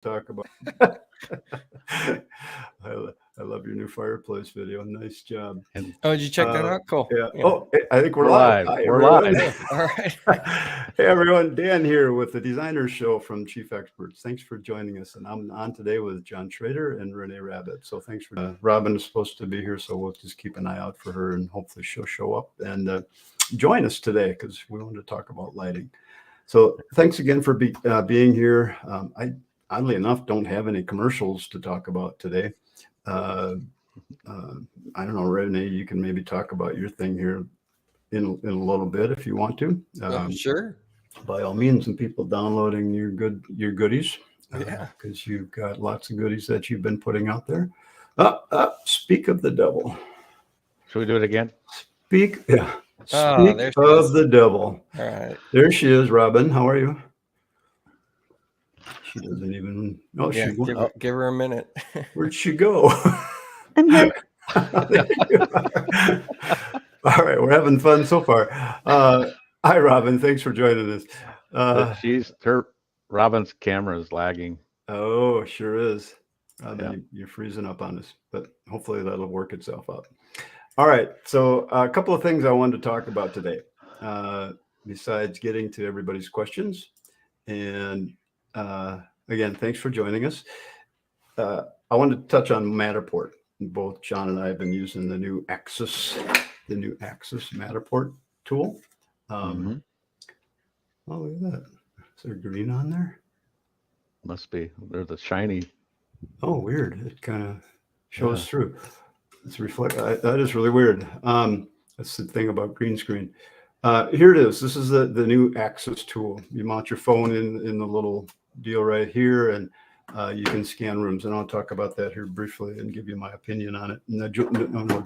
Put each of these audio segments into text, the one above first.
talk about. I love your new fireplace video. Nice job. Oh, did you check that out? Cool. Yeah. Oh, I think we're live. Hi, we're everyone. live. All right. Hey, everyone. Dan here with the Designers Show from Chief Experts. Thanks for joining us. And I'm on today with John Schrader and Rene Rabbit. So thanks for Robin is supposed to be here, so we'll just keep an eye out for her and hopefully she'll show up and join us today because we wanted to talk about lighting. So thanks again for being here. I oddly enough don't have any commercials to talk about today. I don't know, Rene, you can maybe talk about your thing here in a little bit if you want to. Sure. By all means, and people downloading your goodies. Yeah. Because you've got lots of goodies that you've been putting out there. Speak of the devil. Should we do it again? Speak of the devil. All right. There she is, Robin. How are you? She doesn't even. Oh, Yeah, give her a minute. Where'd she go? I'm here. All right, we're having fun so far. Hi, Robin. Thanks for joining us. Robin's camera is lagging. Oh, sure is. Yeah. You're freezing up on us, but hopefully that'll work itself out. All right, so a couple of things I wanted to talk about today, besides getting to everybody's questions. And again, thanks for joining us. I wanted to touch on Matterport. Both John and I have been using the new Axis Matterport tool. Oh, look at that. Is there green on there? Must be. There's a shiny. Oh, weird. It kind of shows through. It's that is really weird. That's the thing about green screen. Here it is. This is the new Axis tool. You mount your phone in the little deal right here, and you can scan rooms. And I'll talk about that here briefly and give you my opinion on it. And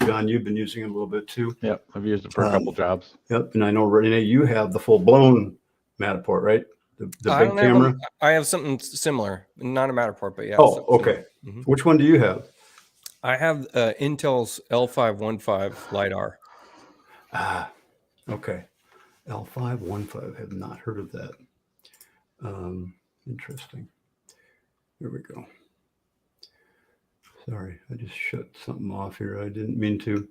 John, you've been using it a little bit too. Yep, I've used it for a couple jobs. Yep, and I know, Rene, you have the full-blown Matterport, right? The big camera? I have something similar. Not a Matterport, but yeah. Oh, okay. Mm-hmm. Which one do you have? I have Intel's L515 LiDAR. Okay. L515. Have not heard of that. Interesting. Here we go. Sorry, I just shut something off here. I didn't mean to.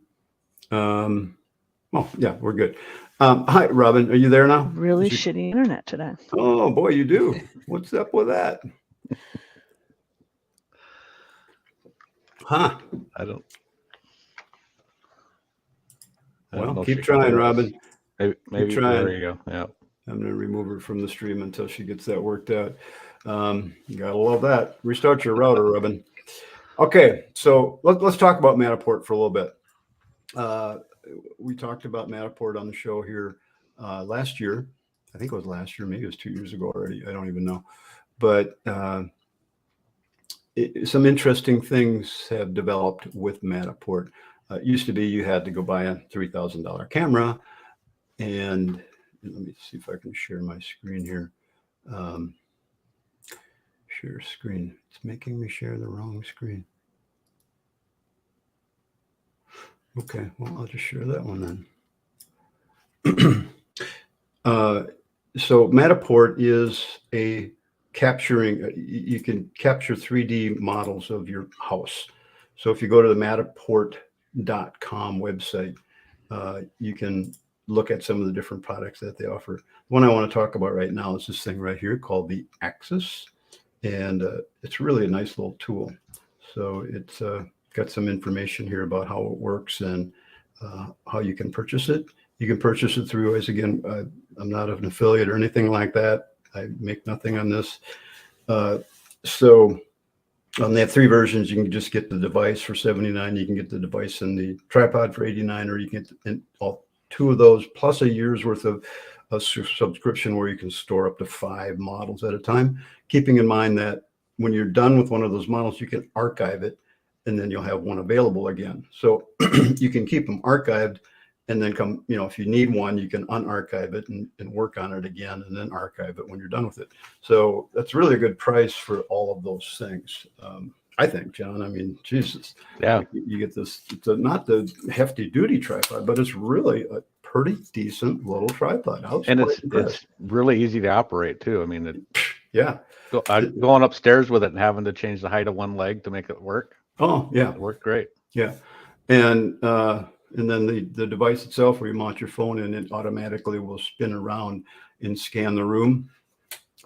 Oh, yeah, we're good. Hi, Robin. Are you there now? Really shitty internet today. Oh, boy, you do. What's up with that? Huh? I don't Well, keep trying, Robin. Maybe there you go. Yeah. I'm going to remove her from the stream until she gets that worked out. You got to love that. Restart your router, Robin. Okay, so let's talk about Matterport for a little bit. We talked about Matterport on the show here last year. I think it was last year. Maybe it was 2 years ago already. I don't even know. But some interesting things have developed with Matterport. It used to be you had to go buy a $3,000 camera. And let me see if I can share my screen here. Share screen. It's making me share the wrong screen. Okay, well, I'll just share that one then. So Matterport is a capturing, you can capture 3D models of your house. So if you go to the Matterport.com website, you can look at some of the different products that they offer. The one I want to talk about right now is this thing right here called the Axis. And it's really a nice little tool. So it's got some information here about how it works and how you can purchase it. You can purchase it through, as again, I'm not an affiliate or anything like that. I make nothing on this. So they have three versions. You can just get the device for $79. You can get the device and the tripod for $89, or you can get all two of those plus a year's worth of a subscription where you can store up to 5 models at a time, keeping in mind that when you're done with one of those models, you can archive it and then you'll have one available again. So you can keep them archived and then come, if you need one, you can unarchive it and work on it again and then archive it when you're done with it. So that's really a good price for all of those things. I think, John, I mean, Jesus, yeah, you get this, it's not the hefty duty tripod, but it's really a pretty decent little tripod. And it's really easy to operate too. I mean, Yeah. Going upstairs with it and having to change the height of one leg to make it work. Oh, yeah. It worked great. Yeah. And then the device itself, where you mount your phone in, it automatically will spin around and scan the room.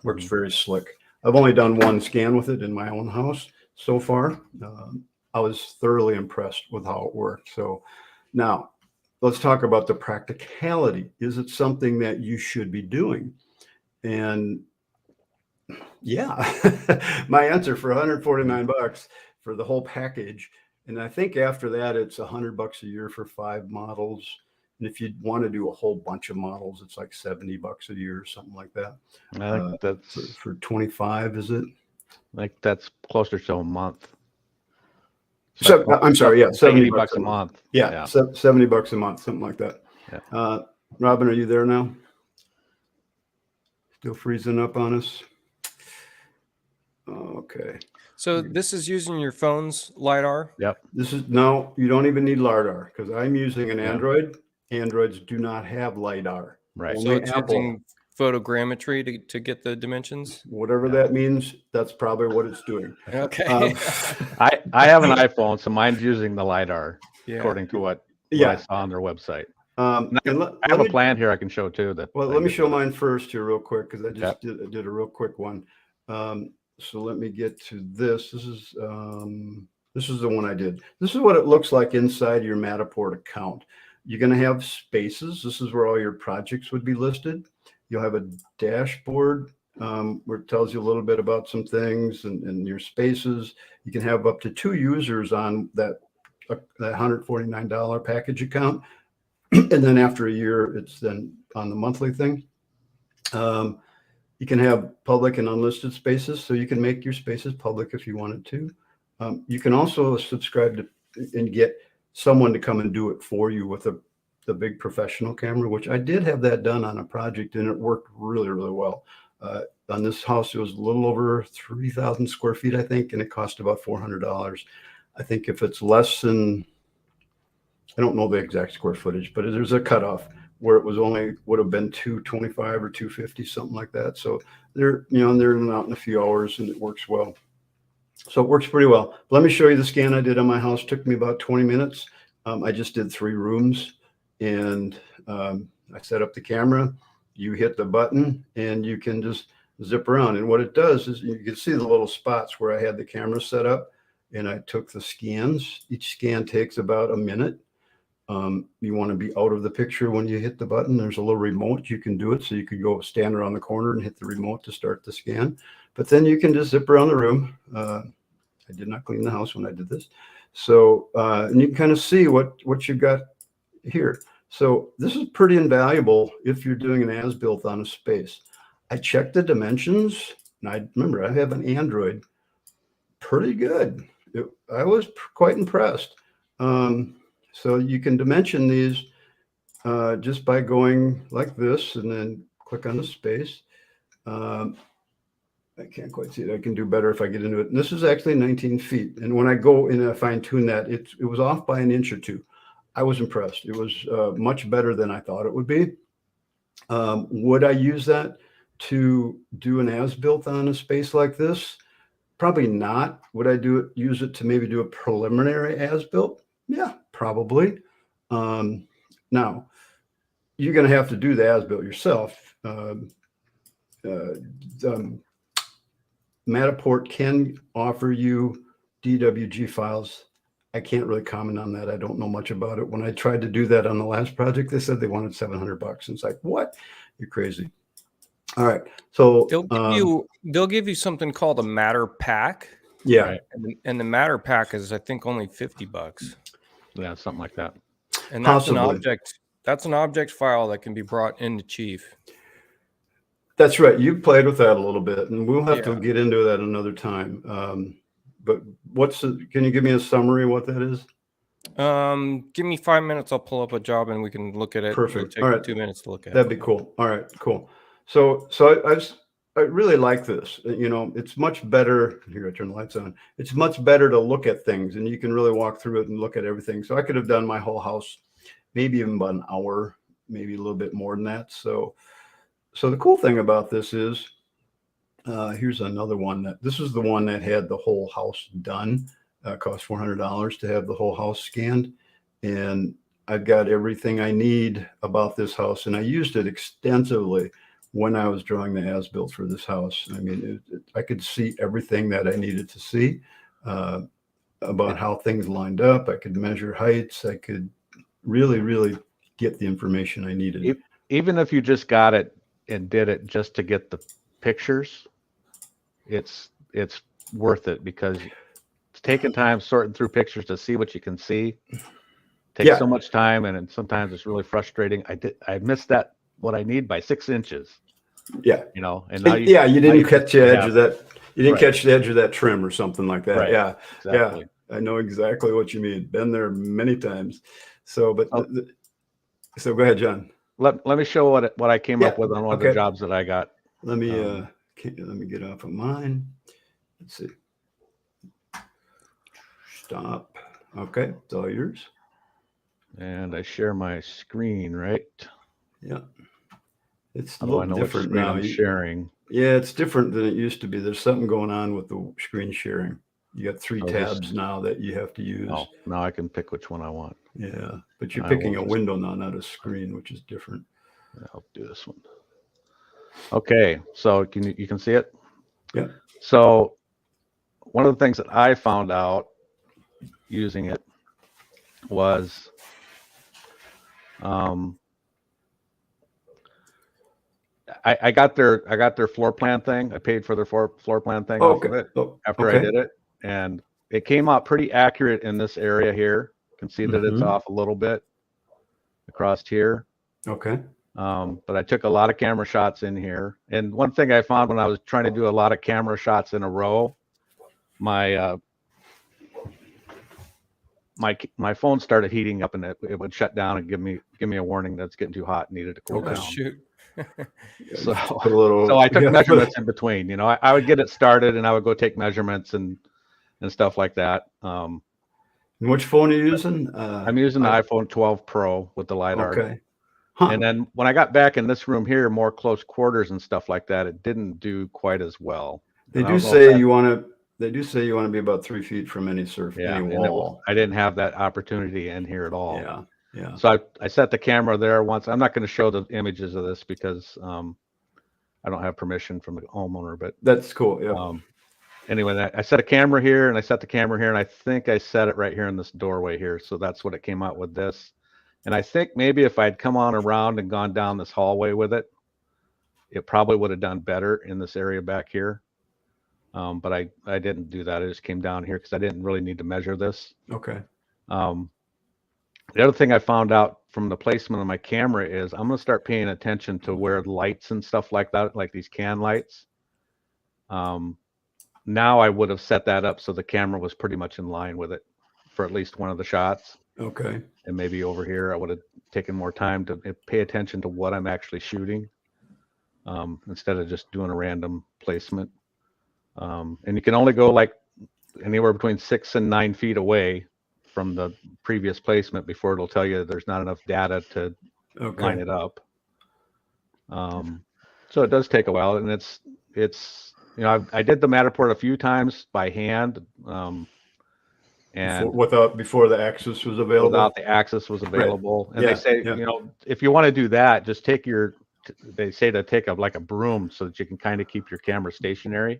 Works very slick. I've only done one scan with it in my own house so far. I was thoroughly impressed with how it worked. So now let's talk about the practicality. Is it something that you should be doing? And yeah, my answer for $149 for the whole package. And I think after that, it's $100 a year for 5 models. And if you want to do a whole bunch of models, it's like $70 a year or something like that. I think that's For 25, is it? I think that's closer to a month. So, I'm sorry, yeah, $70 $80 a month. Yeah, $70 a month, something like that. Yeah. Robin, are you there now? Still freezing up on us? Okay. So this is using your phone's LiDAR? Yep. No, you don't even need LiDAR because I'm using an Yeah. Android. Androids do not have LiDAR. Right. So Only it's Apple. using photogrammetry to get the dimensions? Whatever that means, that's probably what it's doing. Okay. I have an iPhone, so mine's using the LiDAR Yeah. according to what I Yeah. saw on their website. And I have a plan here I can show too. Well, let me show mine first here real quick because I just Okay. did a real quick one. So let me get to this. This is the one I did. This is what it looks like inside your Matterport account. You're going to have spaces. This is where all your projects would be listed. You'll have a dashboard where it tells you a little bit about some things and your spaces. You can have up to 2 users on that $149 package account. And then after a year, it's then on the monthly thing. You can have public and unlisted spaces, so you can make your spaces public if you wanted to. You can also subscribe to and get someone to come and do it for you with the big professional camera, which I did have that done on a project, and it worked really, really well. On this house, it was a little over 3,000 square feet, I think, and it cost about $400. I think if it's less than, I don't know the exact square footage, but there's a cutoff where it was would have been 225 or 250, something like that. So they're in and out in a few hours, and it works well. So it works pretty well. Let me show you the scan I did on my house. It took me about 20 minutes. I just did 3 rooms, and I set up the camera. You hit the button, and you can just zip around. And what it does is you can see the little spots where I had the camera set up, and I took the scans. Each scan takes about a minute. You want to be out of the picture when you hit the button. There's a little remote. You can do it. So you could go stand around the corner and hit the remote to start the scan. But then you can just zip around the room. I did not clean the house when I did this. So, and you can kind of see what you've got here. So this is pretty invaluable if you're doing an as-built on a space. I checked the dimensions, and I remember I have an Android. Pretty good. I was quite impressed. So you can dimension these just by going like this and then click on the space. I can't quite see it. I can do better if I get into it. And this is actually 19 feet. And when I go in and fine tune that, it was off by an inch or 2. I was impressed. It was much better than I thought it would be. Would I use that to do an as-built on a space like this? Probably not. Would I use it to maybe do a preliminary as-built? Yeah, probably. Now, you're going to have to do the as-built yourself. Matterport can offer you DWG files. I can't really comment on that. I don't know much about it. When I tried to do that on the last project, they said they wanted $700. And it's like, what? You're crazy. All right. So they'll give you something called a MatterPak. Yeah. Right. And the MatterPak is, I think, only $50. Yeah, something like that. And that's Possibly. an object. That's an object file that can be brought into Chief. That's right. You played with that a little bit, and we'll have to Yeah. get into that another time. But can you give me a summary of what that is? Give me 5 minutes. I'll pull up a job and we can look at it. Perfect. It'll take All me right. 2 minutes to look at That'd it. be cool. All right, cool. So I really like this. It's much better. Here, I turn the lights on. It's much better to look at things, and you can really walk through it and look at everything. So I could have done my whole house, maybe even about an hour, maybe a little bit more than that. So the cool thing about this is Here's another one this is the one that had the whole house done. Cost $400 to have the whole house scanned. And I've got everything I need about this house. And I used it extensively when I was drawing the as-built for this house. I mean, I could see everything that I needed to see about how things lined up. I could measure heights. I could really get the information I needed. Even if you just got it and did it just to get the pictures, it's worth it, because it's taking time sorting through pictures to see what you can see. Takes so much time, and sometimes it's really frustrating. I missed that what I need by 6 inches. Yeah. You know, and now you didn't catch the edge of that. You didn't catch the edge of that trim or something like that. Right. Yeah. Exactly. Yeah. I know exactly what you mean. Been there many times. So, but so go ahead, John. Let me show what I came up with on one of the jobs that I got. Let me get off of mine. Let's see. Stop. Okay, it's all yours. And I share my screen, right? Yeah. It's a Although I little know different which screen now. I'm sharing. Yeah, it's different than it used to be. There's something going on with the screen sharing. You got 3 tabs now that you have to use. Oh, now I can pick which one I want. Yeah, but you're picking a window now, not a screen, which is different. I'll do this one. Okay, so you can see it? Yeah. So one of the things that I found out using it was I got their floor plan thing. I paid for their floor plan thing off of it after I did it, and it came out pretty accurate in this area here. You can see that it's off a little bit across here. Okay. But I took a lot of camera shots in here. And one thing I found when I was trying to do a lot of camera shots in a row, my phone started heating up, and it would shut down and give me a warning that it's getting too hot and needed to cool down. Shoot. So I took measurements in between. You know, I would get it started and I would go take measurements and stuff like that. And which phone are you using? I'm using the iPhone 12 Pro with the LiDAR. Okay. And then when I got back in this room here, more close quarters and stuff like that, it didn't do quite as well. They do say you want to be about 3 feet from any surface, any wall. I didn't have that opportunity in here at all. Yeah. Yeah. So I set the camera there once. I'm not going to show the images of this because I don't have permission from the homeowner, but that's cool. Yeah. Anyway, I set a camera here and I set the camera here, and I think I set it right here in this doorway here. So that's what it came out with this. And I think maybe if I'd come on around and gone down this hallway with it, it probably would have done better in this area back here. But I didn't do that. I just came down here because I didn't really need to measure this. Okay. The other thing I found out from the placement of my camera is I'm going to start paying attention to where lights and stuff like that, like these can lights. Now I would have set that up so the camera was pretty much in line with it for at least one of the shots. Okay. And maybe over here, I would have taken more time to pay attention to what I'm actually shooting instead of just doing a random placement. And you can only go like anywhere between 6 and 9 feet away from the previous placement before it'll tell you there's not enough data to line it up. So it does take a while, and it's you know, I did the Matterport a few times by hand. And before the Axis was available. Without the Axis was available. Right. And they say, you know, if you want to do that, just they say to take like a broom so that you can kind of keep your camera stationary.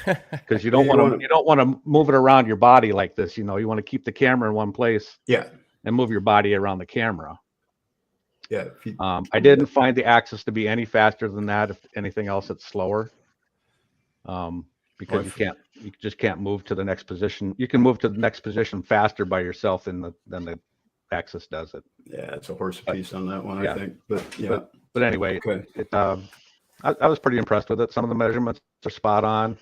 Because you don't want to move it around your body like this. You know, you want to keep the camera in one place. Yeah. And move your body around the camera. Yeah. I didn't find the Axis to be any faster than that. If anything else, it's slower. Because you just can't move to the next position. You can move to the next position faster by yourself than the Axis does it. Yeah, it's a horse piece on that one, I think. But yeah. But anyway, okay. I was pretty impressed with it. Some of the measurements are spot on.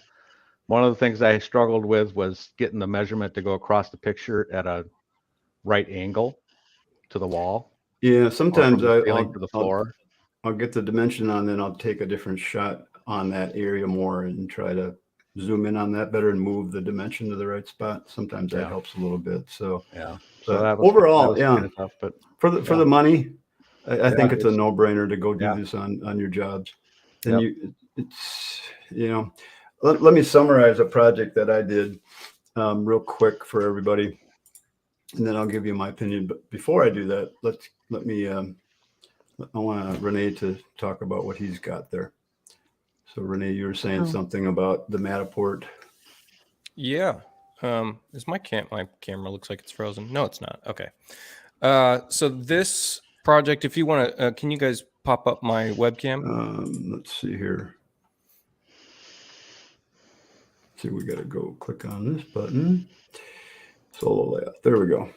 One of the things I struggled with was getting the measurement to go across the picture at a right angle to the wall. Yeah, sometimes I'll get the dimension on, then I'll take a different shot on that area more and try to zoom in on that better and move the dimension to the right spot. Sometimes that helps a little bit. So yeah. So that overall, kind of tough, but for the money, I think it's a no-brainer to go do this on your jobs. And it's, let me summarize a project that I did real quick for everybody, and then I'll give you my opinion. But before I do that, I want Rene to talk about what he's got there. So Rene, you were saying something about the Matterport. Yeah. Is my camera looks like it's frozen? No, it's not. Okay. So this project, if you want to, can you guys pop up my webcam? Let's see here. See, we got to go click on this button. Solo layout. There we go.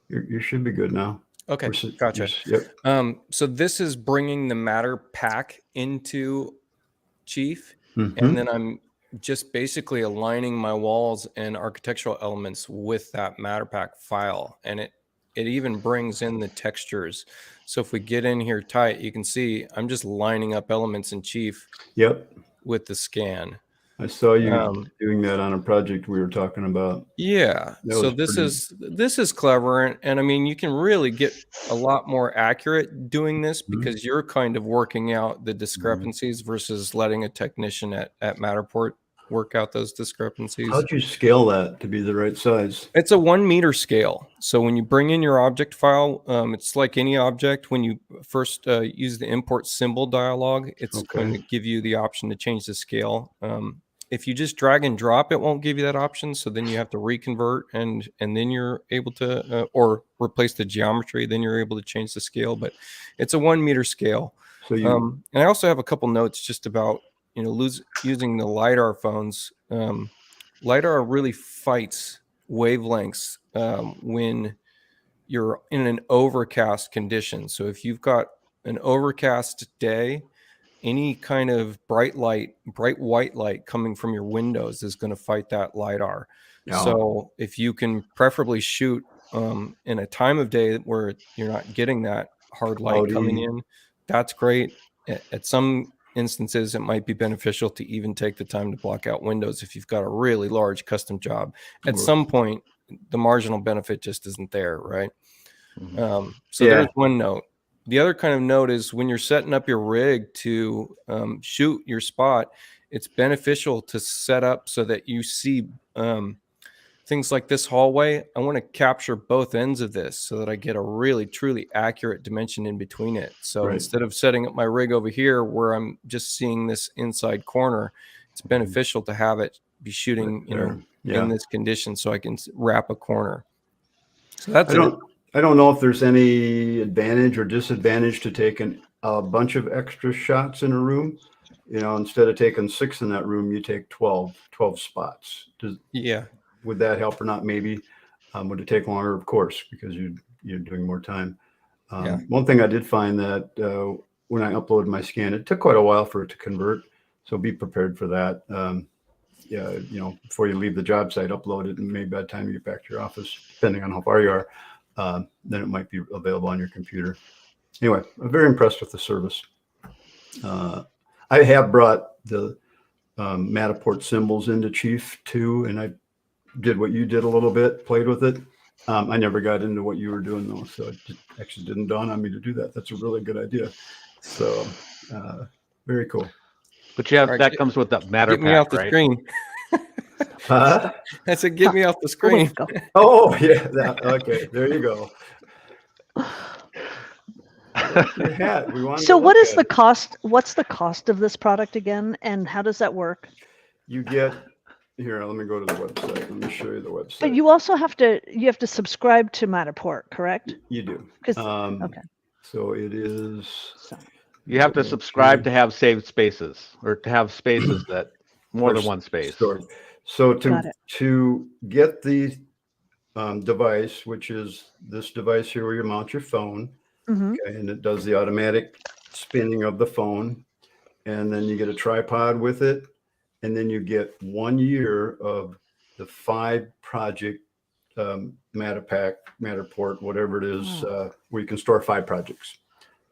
You should be good now. Okay, gotcha. Yep. So this is bringing the MatterPak into Chief, and then I'm just basically aligning my walls and architectural elements with that MatterPak file, and it even brings in the textures. So if we get in here tight, you can see I'm just lining up elements in Chief. Yep. With the scan. I saw you doing that on a project we were talking about. Yeah. So this is clever. And I mean, you can really get a lot more accurate doing this because you're kind of working out the discrepancies versus letting a technician at Matterport work out those discrepancies. How'd you scale that to be the right size? It's a 1 meter scale. So when you bring in your object file, it's like any object. When you first use the import symbol dialog, it's going to give you the option to change the scale. If you just drag and drop, it won't give you that option. So then you have to reconvert and then you're able to, or replace the geometry. Then you're able to change the scale. But it's a 1 meter scale. So and I also have a couple notes just about using the LiDAR phones. LiDAR really fights wavelengths when you're in an overcast condition. So if you've got an overcast day, any kind of bright white light coming from your windows is going to fight that LiDAR. Yeah. So if you can preferably shoot in a time of day where you're not getting that hard light coming in, that's great. At some instances, it might be beneficial to even take the time to block out windows if you've got a really large custom job. At some point, the marginal benefit just isn't there, right? There's one note. The other kind of note is when you're setting up your rig to shoot your spot, it's beneficial to set up so that you see things like this hallway. I want to capture both ends of this so that I get a really, truly accurate dimension in between it. So instead of setting up my rig over here where I'm just seeing this inside corner, it's beneficial to have it be shooting, in this condition so I can wrap a corner. So that's I don't know if there's any advantage or disadvantage to taking a bunch of extra shots in a room. Instead of taking 6 in that room, you take 12 spots. Would that help or not? Maybe. Would it take longer? Of course, because you're doing more time. One thing I did find that when I uploaded my scan, it took quite a while for it to convert. So be prepared for that. Before you leave the job site, upload it, and maybe by the time you get back to your office, depending on how far you are, then it might be available on your computer. Anyway, I'm very impressed with the service. I have brought the Matterport symbols into Chief too, and I did what you did a little bit, played with it. I never got into what you were doing though, so it actually didn't dawn on me to do that. That's a really good idea. So very cool. But that comes with that MatterPak, get me off the screen. I said, get me off the screen. Oh yeah, okay. There you go. So what is the cost? What's the cost of this product again, and how does that work? You get here. Let me go to the website. Let me show you the website. But you also have to subscribe to Matterport, correct? You do. Okay. So it is. You have to subscribe to have saved spaces, or to have spaces that more than one space. Stored. So to get the device, which is this device here where you mount your phone, okay, and it does the automatic spinning of the phone, and then you get a tripod with it, and then you get 1 year of the 5 project MatterPak, Matterport, whatever it is, where you can store 5 projects.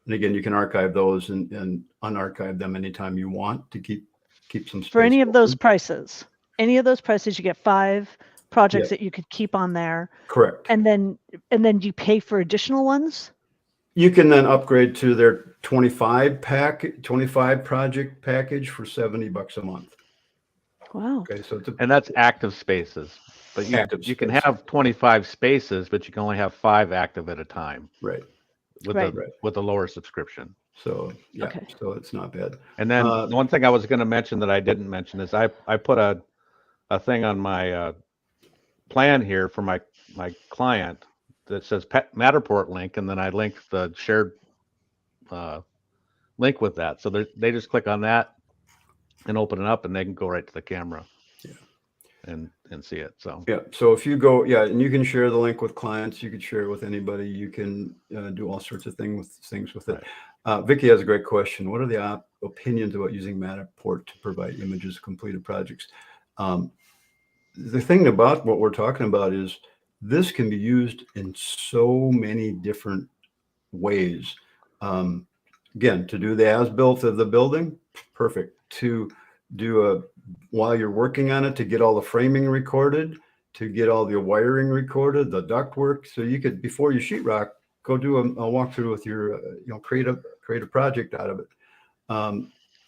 And again, you can archive those and unarchive them anytime you want to keep some space. For any of those prices, you get 5 projects that you could keep on there. Correct. And then you pay for additional ones? You can then upgrade to their 25 project package for $70 a month. Wow. Okay, so it's And that's active spaces. But you can have 25 spaces, but you can only have 5 active at a time. right. With a lower subscription. So yeah, Okay. so it's not bad. And then the one thing I was going to mention that I didn't mention is I put a thing on my plan here for my client that says Matterport link, and then I link the shared link with that. So they just click on that and open it up, and they can go right to the camera. Yeah. And see it. So yeah, so if you go, yeah, and you can share the link with clients, you can share it with anybody, you can do all sorts of things with it. Right. Vicky has a great question. What are the opinions about using Matterport to provide images of completed projects? The thing about what we're talking about is this can be used in so many different ways. Again, to do the as-built of the building, perfect. To do while you're working on it, to get all the framing recorded, to get all the wiring recorded, the ductwork. So you could, before you sheetrock, go do a walkthrough with your, create a project out of it.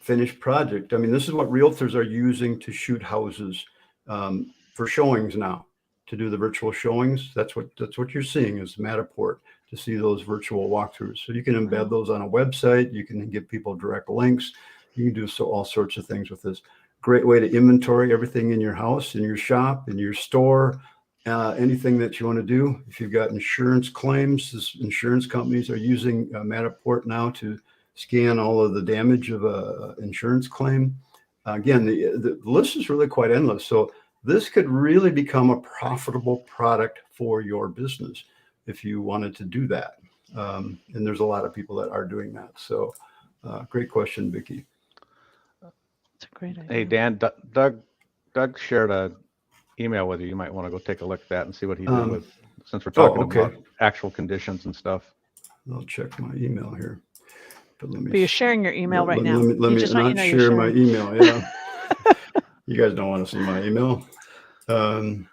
Finished project. I mean, this is what realtors are using to shoot houses for showings now, to do the virtual showings. That's what you're seeing is Matterport, to see those virtual walkthroughs. So you can embed those on a website. You can give people direct links. You can do all sorts of things with this. Great way to inventory everything in your house, in your shop, in your store, anything that you want to do. If you've got insurance claims, insurance companies are using Matterport now to scan all of the damage of a insurance claim. Again, the list is really quite endless. So this could really become a profitable product for your business if you wanted to do that. And there's a lot of people that are doing that. So great question, Vicky. That's a great idea. Hey, Dan, Doug shared a email with you. You might want to go take a look at that and see what he did with, since we're talking about actual conditions and stuff. I'll check my email here. But you're sharing your email right now. Let me not share my email. Yeah. You guys don't want to see my email. There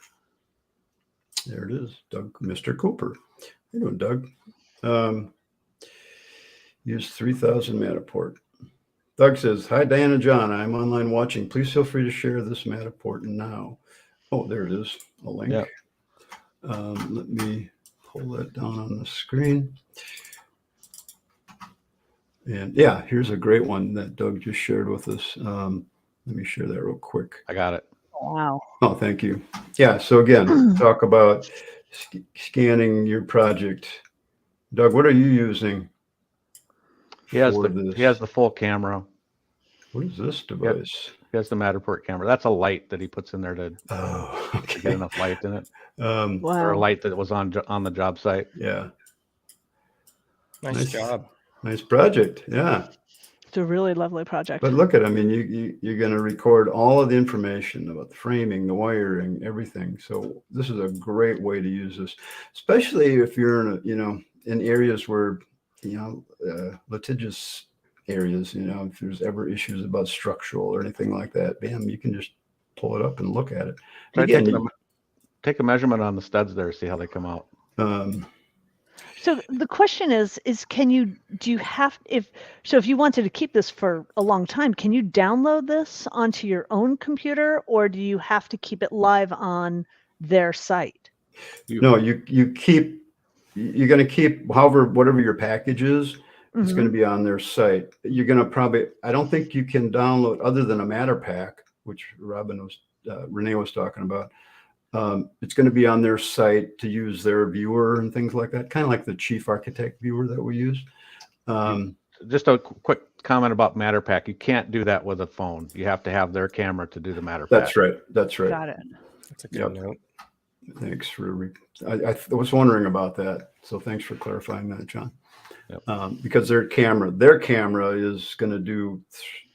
it is. Doug, Mr. Cooper. How you doing, Doug? Use 3000 Matterport. Doug says, hi, Dan and John. I'm online watching. Please feel free to share this Matterport now. Oh, there it is. A link. Yep. Let me pull that down on the screen. And yeah, here's a great one that Doug just shared with us. Let me share that real quick. I got it. Wow. Oh, thank you. Yeah. So again, talk about scanning your project. Doug, what are you using? He has the full camera. What is this device? He has the Matterport camera. That's a light that he puts in there to get enough light in it. Wow. Or a light that was on the job site. Yeah. Nice job. Nice project. Yeah. It's a really lovely project. But look at, I mean, you're going to record all of the information about the framing, the wiring, everything. So this is a great way to use this, especially if you're in areas where, litigious areas, if there's ever issues about structural or anything like that, bam, you can just pull it up and look at it. Again, take a measurement on the studs there, see how they come out. So the question is if you wanted to keep this for a long time, can you download this onto your own computer, or do you have to keep it live on their site? No, you're going to keep whatever your package is. It's going to be on their site. You're going to I don't think you can download other than a MatterPak, which Rene was talking about. It's going to be on their site to use their viewer and things like that, kind of like the Chief Architect viewer that we use. Just a quick comment about MatterPak. You can't do that with a phone. You have to have their camera to do the MatterPak. That's right. Got it. That's a good note. Thanks for. I was wondering about that, so thanks for clarifying that, John. Yep. Because their camera is going to do.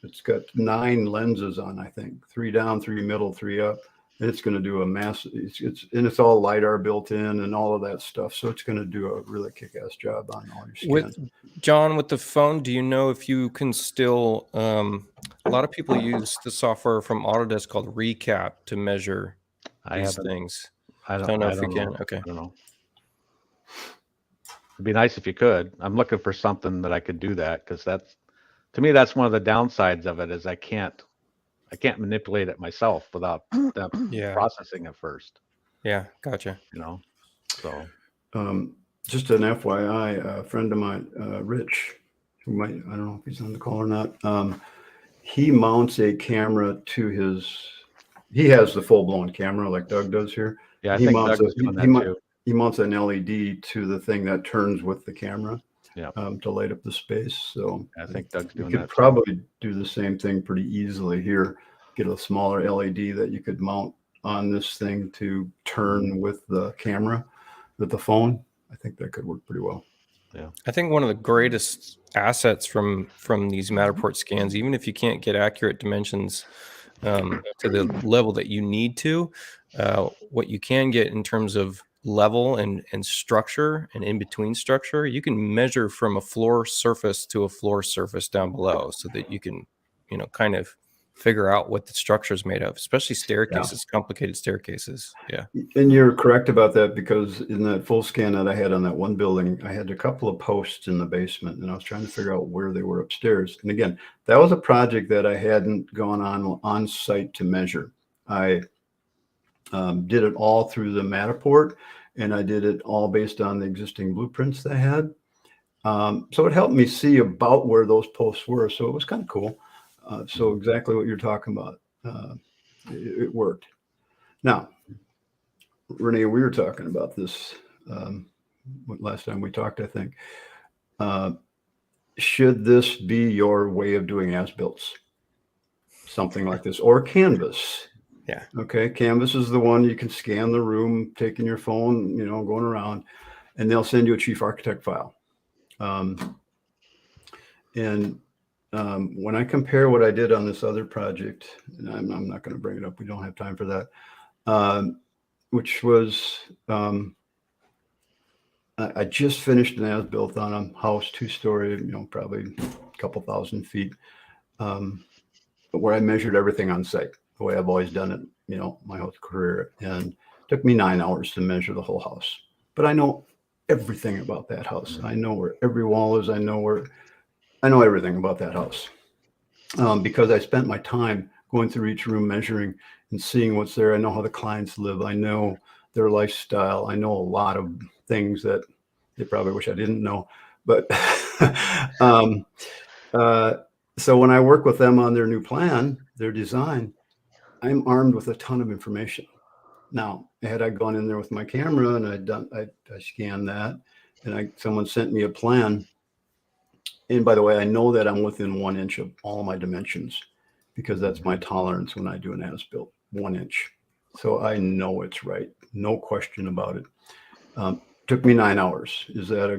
It's got 9 lenses on, I think, 3 down, 3 middle, 3 up. And it's going to do a massive, it's all LiDAR built in and all of that stuff. So it's going to do a really kick-ass job on all your scans. With the phone, do you know if you can still, a lot of people use the software from Autodesk called Recap to measure these things. I don't know if you can. Okay. I don't know. It'd be nice if you could. I'm looking for something that I could do that, because to me, that's one of the downsides of it is I can't manipulate it myself without them Yeah. processing it first, Yeah. Gotcha. so. Just an FYI, a friend of mine, Rich, who might, I don't know if he's on the call or not. He mounts a camera to he has the full blown camera like Doug does here. Yeah, I He think mounts Doug was doing that too. He mounts an LED to the thing that turns with the camera. Yeah. To light up the space. So I think Doug's doing you that could probably do the same thing pretty easily here. Get a smaller LED that you could mount on this thing to turn with the camera, with the phone. I think that could work pretty well. Yeah. I think one of the greatest assets from these Matterport scans, even if you can't get accurate dimensions to the level that you need to, what you can get in terms of level and structure and in between structure, you can measure from a floor surface to a floor surface down below, so that you can, kind of figure out what the structure is made of, especially staircases, complicated staircases. Yeah. And you're correct about that, because in that full scan that I had on that one building, I had a couple of posts in the basement, and I was trying to figure out where they were upstairs. And again, that was a project that I hadn't gone on site to measure. I did it all through the Matterport, and I did it all based on the existing blueprints they had. So it helped me see about where those posts were. So it was kind of cool. So exactly what you're talking about. It worked. Now, Rene, we were talking about this last time we talked, I think. Should this be your way of doing as-builts? Something like this, or Canvas? Yeah. Okay. Canvas is the one you can scan the room, taking your phone, going around, and they'll send you a chief architect file. When I compare what I did on this other project, and I'm not going to bring it up, we don't have time for that, which was, I just finished an as-built on a house, 2-story, probably a couple thousand feet, where I measured everything on site, the way I've always done it, my whole career. And it took me 9 hours to measure the whole house. But I know everything about that house. I know where every wall is. I know everything about that house, because I spent my time going through each room, measuring and seeing what's there. I know how the clients live. I know their lifestyle. I know a lot of things that they probably wish I didn't know. But so when I work with them on their new plan, their design, I'm armed with a ton of information. Now, had I gone in there with my camera and I scanned that, and someone sent me a plan. And by the way, I know that I'm within 1 inch of all my dimensions, because that's my tolerance when I do an as-built, 1 inch. So I know it's right. No question about it. Took me 9 hours. Is that a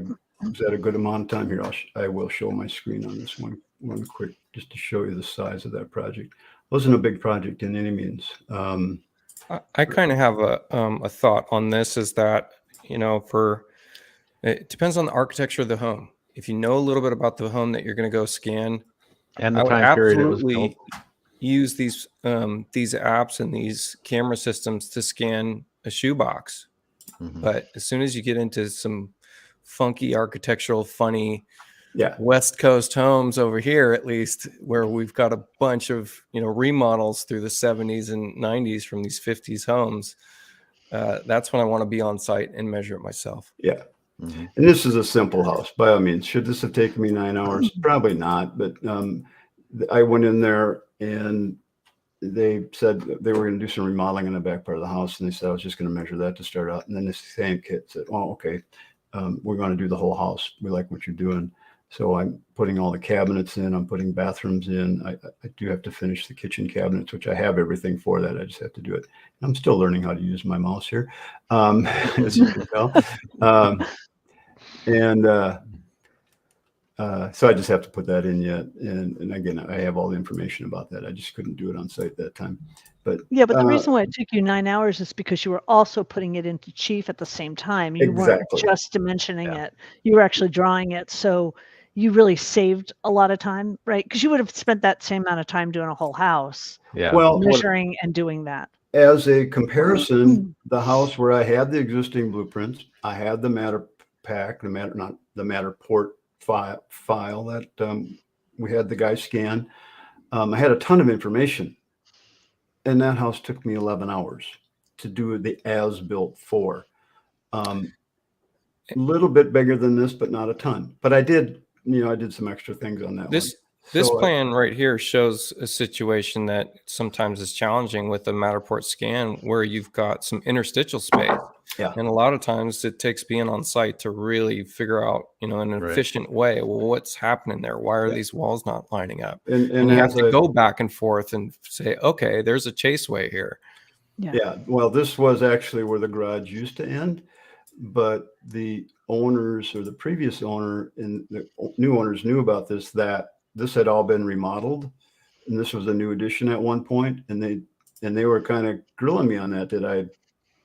good amount of time? Here, I will show my screen on this one quick, just to show you the size of that project. It wasn't a big project in any means. I kind of have a thought on this, is that, it depends on the architecture of the home. If you know a little bit about the home that you're going to go scan, and the I would time period it was absolutely built. use these apps and these camera systems to scan a shoebox. Mhm. But as soon as you get into some funky architectural, funny Yeah. West Coast homes over here, at least, where we've got a bunch of remodels through the 70s and 90s from these 50s homes, that's when I want to be on site and measure it myself. Yeah. Mhm. And this is a simple house, by all means. Should this have taken me 9 hours? Probably not. But I went in there, and they said they were going to do some remodeling in the back part of the house. And they said I was just going to measure that to start out. And then this same kid said, "Oh, okay, we're going to do the whole house. We like what you're doing." So I'm putting all the cabinets in. I'm putting bathrooms in. I do have to finish the kitchen cabinets, which I have everything for that. I just have to do it. I'm still learning how to use my mouse here, as you can tell. So I just have to put that in yet. And again, I have all the information about that. I just couldn't do it on site that time. But yeah, but the reason why it took you 9 hours is because you were also putting it into Chief at the same time. You weren't just dimensioning it. You were actually drawing it. So you really saved a lot of time, right? Because you would have spent that same amount of time doing a whole house, measuring and doing that. As a comparison, the house where I had the existing blueprints, I had the MatterPak, not the Matterport file that we had the guy scan. I had a ton of information, and that house took me 11 hours to do the as-built for. A little bit bigger than this, but not a ton. But I did some extra things on that one. This plan right here shows a situation that sometimes is challenging with a Matterport scan where you've got some interstitial space. Yeah. And a lot of times it takes being on site to really figure out, in an efficient way, well, what's happening there? Why are these walls not lining up? And you have to go back and forth and say, okay, there's a chaseway here. Yeah. Well, this was actually where the garage used to end, but the owners, or the previous owner and the new owners, knew about this, that this had all been remodeled, and this was a new addition at one point, and they were kind of grilling me on that. Did I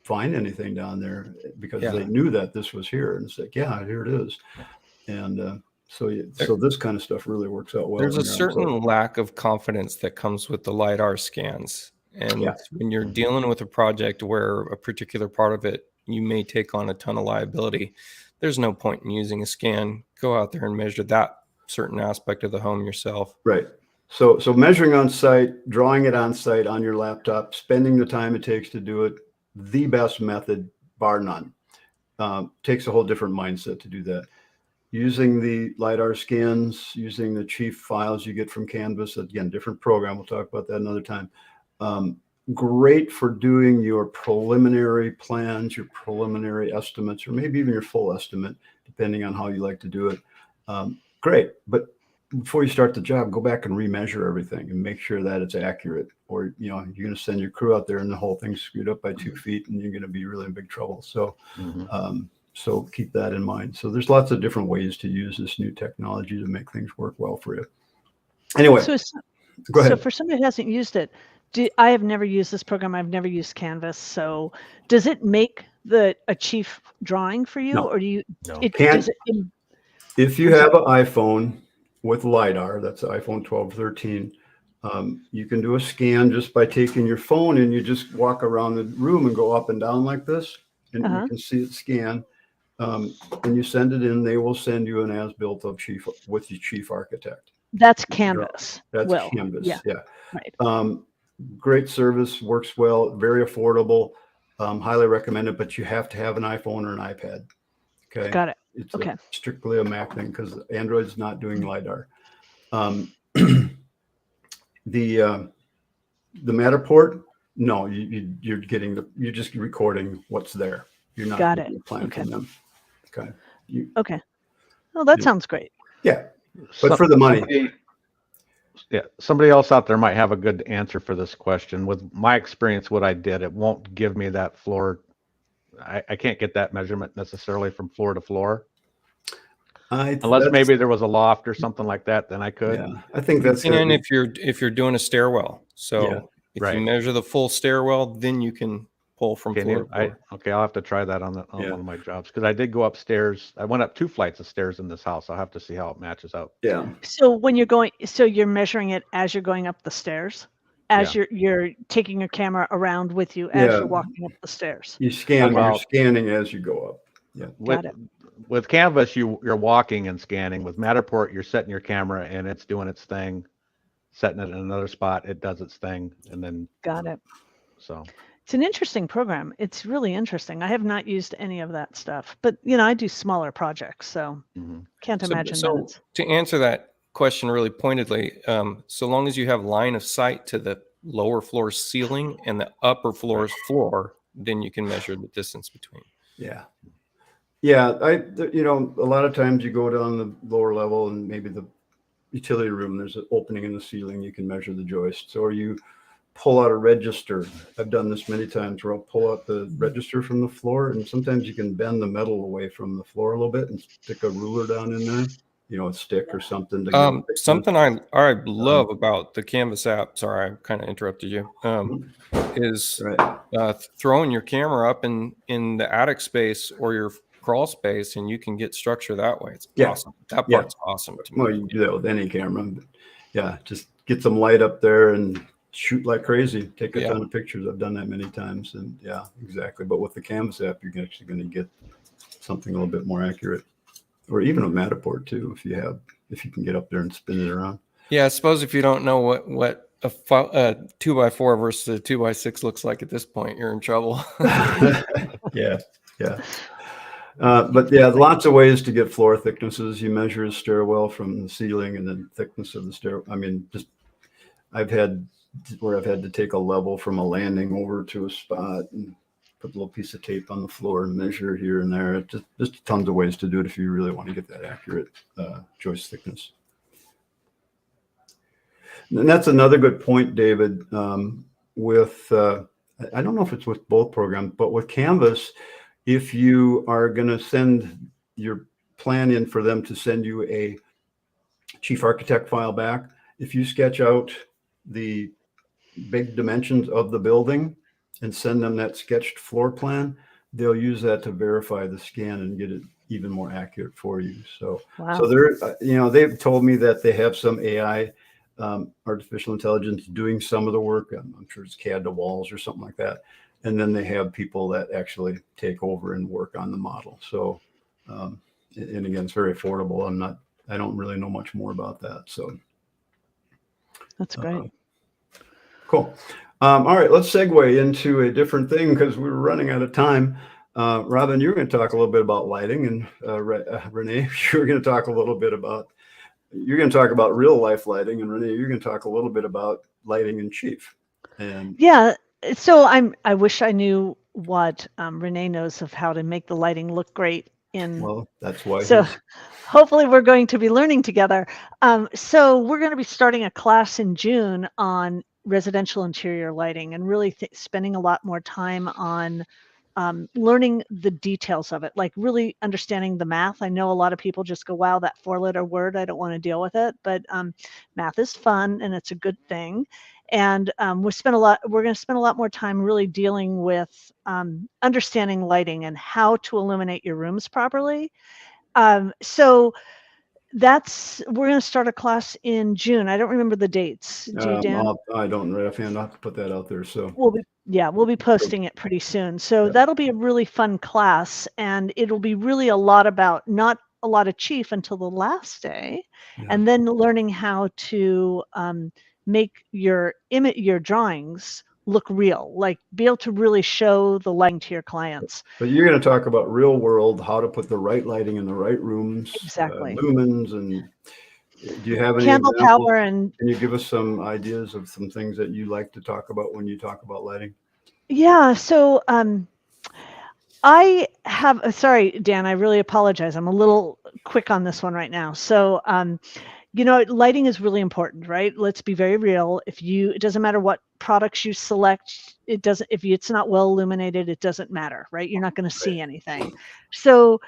find anything down there? Because they knew that this was here, and it's like, yeah, here it is. And so this kind of stuff really works out well. There's a certain lack of confidence that comes with the LiDAR scans, and when you're dealing with a project where a particular part of it you may take on a ton of liability, there's no point in using a scan. Go out there and measure that certain aspect of the home yourself. Right. So measuring on site, drawing it on site on your laptop, spending the time it takes to do it, the best method, bar none. Takes a whole different mindset to do that. Using the LiDAR scans, using the chief files you get from Canvas, again, different program. We'll talk about that another time. Great for doing your preliminary plans, your preliminary estimates, or maybe even your full estimate, depending on how you like to do it. Great. But before you start the job, go back and remeasure everything and make sure that it's accurate, or, you're going to send your crew out there and the whole thing's screwed up by 2 feet and you're going to be really in big trouble. So, so keep that in mind. So there's lots of different ways to use this new technology to make things work well for you. Anyway, go ahead. So for somebody who hasn't used it, I have never used this program. I've never used Canvas. So does it make a chief drawing for you? No. Or do you? No. If you have an iPhone with LiDAR, that's the iPhone 12, 13, you can do a scan just by taking your phone and you just walk around the room and go up and down like this, and you can see it scan. And you send it in, they will send you an as-built of with your chief architect. That's Canvas. That's Canvas. Yeah. Right. Great service, works well, very affordable. Highly recommend it, but you have to have an iPhone or an iPad. Okay. Got it. It's strictly a Mac thing because Android's not doing LiDAR. The Matterport, no, you're just recording what's there. You're not planning from them. Okay. Okay. Well, that sounds great. Yeah. But for the money. Somebody else out there might have a good answer for this question. With my experience, what I did, it won't give me that floor. I can't get that measurement necessarily from floor to floor. Unless maybe there was a loft or something like that, then I could. Yeah, I think that's. And if you're doing a stairwell, so if you measure the full stairwell, then you can pull from floor to floor. Okay, I'll have to try that on one of my jobs, because I did go upstairs. I went up 2 flights of stairs in this house. I'll have to see how it matches out. Yeah. So when you're measuring it as you're going up the stairs, as you're taking your camera around with you as you're walking up the stairs. You scan. You're scanning as you go up. Yeah. Got it. With Canvas, you're walking and scanning. With Matterport, you're setting your camera and it's doing its thing, setting it in another spot. It does its thing, and then. Got it. So. It's an interesting program. It's really interesting. I have not used any of that stuff, but I do smaller projects, so can't imagine. So to answer that question really pointedly, so long as you have line of sight to the lower floor ceiling and the upper floor's floor, then you can measure the distance between. Yeah. Yeah. A lot of times you go down the lower level and maybe the utility room, there's an opening in the ceiling. You can measure the joists, or you pull out a register. I've done this many times where I'll pull out the register from the floor, and sometimes you can bend the metal away from the floor a little bit and stick a ruler down in there, a stick or something. Something I love about the Canvas app, sorry, I kind of interrupted you, is throwing your camera up in the attic space or your crawl space, and you can get structure that way. It's awesome. That part's awesome to me. Well, you can do that with any camera. But just get some light up there and shoot like crazy, take a Yeah. ton of pictures. I've done that many times, and yeah, exactly. But with the Canvas app, you're actually going to get something a little bit more accurate, or even a Matterport too, if you can get up there and spin it around. Yeah, I suppose if you don't know what a 2x4 versus a 2x6 looks like at this point, you're in trouble. Yeah. But yeah, lots of ways to get floor thicknesses. You measure a stairwell from the ceiling and then thickness of the stair. I mean, just I've had to take a level from a landing over to a spot and put a little piece of tape on the floor and measure here and there. Just tons of ways to do it if you really want to get that accurate joist thickness. And that's another good point, David. With I don't know if it's with both programs, but with Canvas, if you are going to send your plan in for them to send you a chief architect file back, if you sketch out the big dimensions of the building and send them that sketched floor plan, they'll use that to verify the scan and get it even more accurate for you. So, wow. So they're, they've told me that they have some AI, artificial intelligence doing some of the work. I'm sure it's CAD to walls or something like that. And then they have people that actually take over and work on the model. So, and again, it's very affordable. I don't really know much more about that. So that's great. Cool. All right, let's segue into a different thing because we're running out of time. Robin, you're going to talk a little bit about lighting, and Rene, you're going to talk a little bit about, you're going to talk about real life lighting, and Rene, you're going to talk a little bit about lighting in chief. And yeah, so I wish I knew what Rene knows of how to make the lighting look great in. Well, that's why. So hopefully we're going to be learning together. So we're going to be starting a class in June on residential interior lighting and really spending a lot more time on learning the details of it, like really understanding the math. I know a lot of people just go, wow, that 4-letter word, I don't want to deal with it. But math is fun and it's a good thing. And we're going to spend a lot more time really dealing with understanding lighting and how to illuminate your rooms properly. So we're going to start a class in June. I don't remember the dates. Do you, Dan? I don't know offhand. I'll have to put that out there. So we'll be posting it pretty soon. So that'll be a really fun class, and it'll be really a lot about not a lot of chief until the last day, and then learning how to make your drawings look real, like be able to really show the lighting to your clients. But you're going to talk about real world, how to put the right lighting in the right rooms, exactly, lumens, and do you have any candle examples? Power? And can you give us some ideas of some things that you like to talk about when you talk about lighting? Yeah, so I have, sorry, Dan, I really apologize. I'm a little quick on this one right now. So, lighting is really important, right? Let's be very real. It doesn't matter what products you select. If it's not well illuminated, it doesn't matter, right? You're not going to see anything. So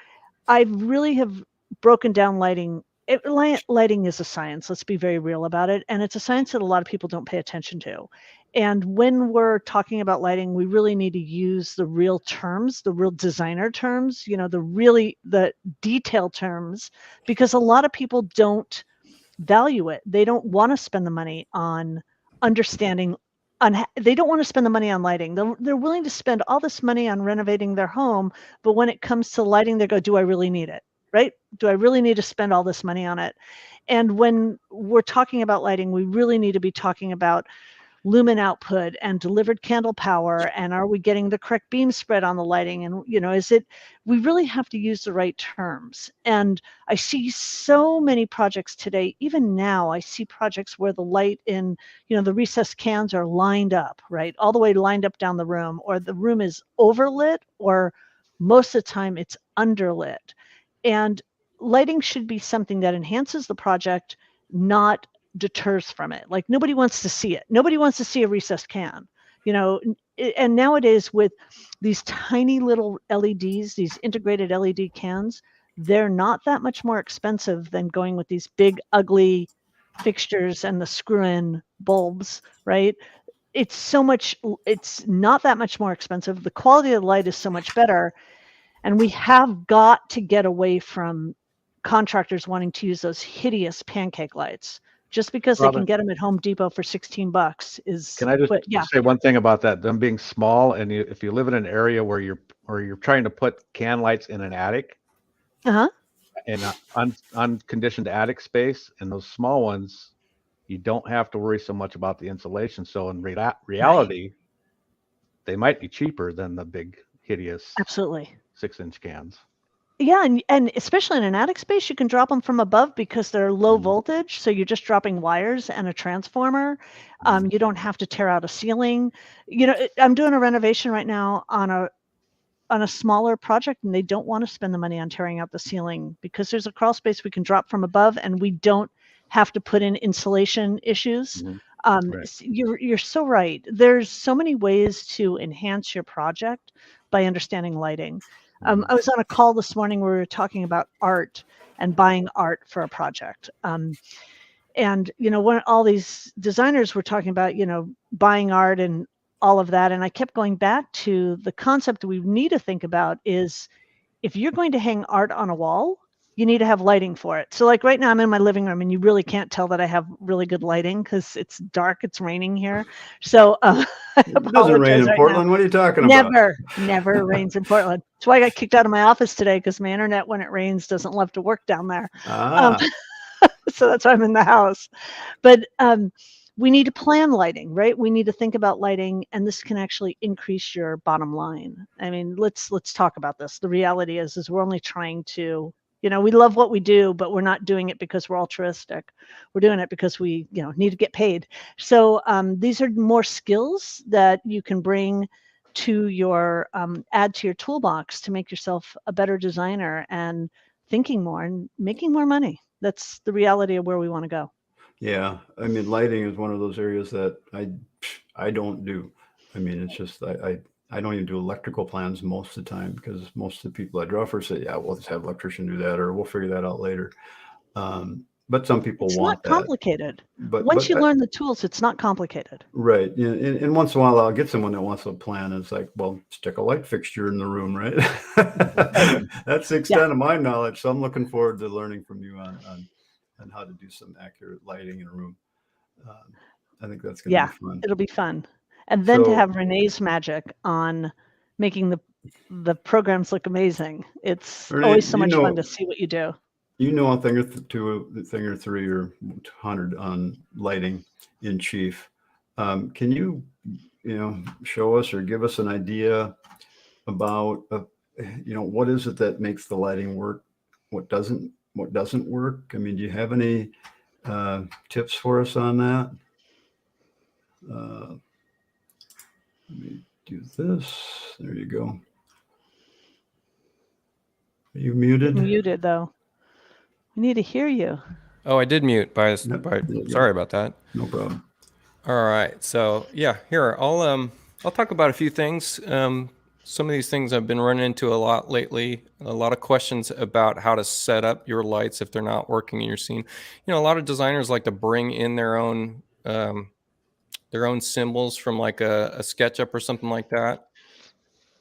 I really have broken down lighting. Lighting is a science. Let's be very real about it. And it's a science that a lot of people don't pay attention to. And when we're talking about lighting, we really need to use the real terms, the real designer terms, the detailed terms, because a lot of people don't value it. They don't want to spend the money on understanding. They don't want to spend the money on lighting. They're willing to spend all this money on renovating their home, but when it comes to lighting, they go, do I really need it? Right? Do I really need to spend all this money on it? And when we're talking about lighting, we really need to be talking about lumen output and delivered candle power, and are we getting the correct beam spread on the lighting? And we really have to use the right terms. And I see so many projects today, even now I see projects where the light in the recessed cans are lined up, right, all the way lined up down the room, or the room is overlit, or most of the time it's underlit. And lighting should be something that enhances the project, not deters from it. Like, nobody wants to see it. Nobody wants to see a recessed can, and nowadays with these tiny little LEDs, these integrated LED cans, they're not that much more expensive than going with these big, ugly fixtures and the screw-in bulbs, right? It's not that much more expensive. The quality of the light is so much better. And we have got to get away from contractors wanting to use those hideous pancake lights. Just because they Robin, can get them at Home Depot for $16 is. can I just yeah. say one thing about that? Them being small, and if you live in an area where you're trying to put can lights in an attic, Uh-huh. in an unconditioned attic space, and those small ones, you don't have to worry so much about the insulation. So in reality, they might be cheaper than the big hideous Absolutely 6-inch cans. Yeah, and especially in an attic space, you can drop them from above because they're low voltage. So you're just dropping wires and a transformer. You don't have to tear out a ceiling. I'm doing a renovation right now on a smaller project, and they don't want to spend the money on tearing out the ceiling because there's a crawl space we can drop from above, and we don't have to put in insulation issues. Right. You're so right. There's so many ways to enhance your project by understanding lighting. I was on a call this morning where we were talking about art and buying art for a project. And when all these designers were talking about, buying art and all of that, and I kept going back to the concept we need to think about is if you're going to hang art on a wall, you need to have lighting for it. So like right now I'm in my living room and you really can't tell that I have really good lighting because it's dark, it's raining here. So it doesn't rain in Portland. What are you talking about? Never rains in Portland. That's why I got kicked out of my office today because my internet when it rains doesn't love to work down there. So that's why I'm in the house. But we need to plan lighting, right? We need to think about lighting, and this can actually increase your bottom line. I mean, let's talk about this. The reality is we're only trying to, we love what we do, but we're not doing it because we're altruistic. We're doing it because we, need to get paid. So these are more skills that you can bring to your, add to your toolbox to make yourself a better designer and thinking more and making more money. That's the reality of where we want to go. Yeah, I mean, lighting is one of those areas that I don't do. I mean, it's just I don't even do electrical plans most of the time because most of the people I draw for say, yeah, we'll just have an electrician do that, or we'll figure that out later. But some people want that. It's not complicated. But once you learn the tools, it's not complicated. Right. And once in a while, I'll get someone that wants a plan. It's like, well, stick a light fixture in the room, right? That's the extent of my knowledge. So I'm looking forward to learning from you on how to do some accurate lighting in a room. I think that's going to be fun. It'll be fun. And then to have Rene's magic on making the programs look amazing. It's always so much fun to see what you do. You know a thing or thing or three or 100 on lighting in chief. Can you, show us or give us an idea about, what is it that makes the lighting work? What doesn't work? I mean, do you have any tips for us on that? Let me do this. There you go. Are you muted? Muted though. We need to hear you. Oh, I did mute sorry about that. No problem. All right. So yeah, here I'll talk about a few things. Some of these things I've been running into a lot lately. A lot of questions about how to set up your lights if they're not working in your scene. A lot of designers like to bring in their own symbols from like a SketchUp or something like that.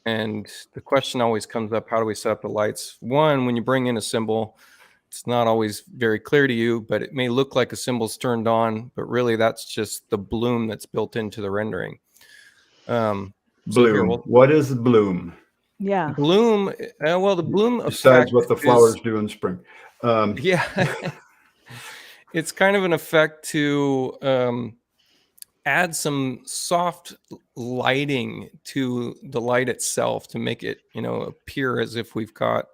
And the question always comes up: how do we set up the lights? One, when you bring in a symbol, it's not always very clear to you, but it may look like a symbol's turned on, but really that's just the bloom that's built into the rendering. Bloom. What is bloom? Yeah. Bloom. Well, the bloom besides what the flowers do in spring. Yeah. It's kind of an effect to add some soft lighting to the light itself to make it, appear as if we've got.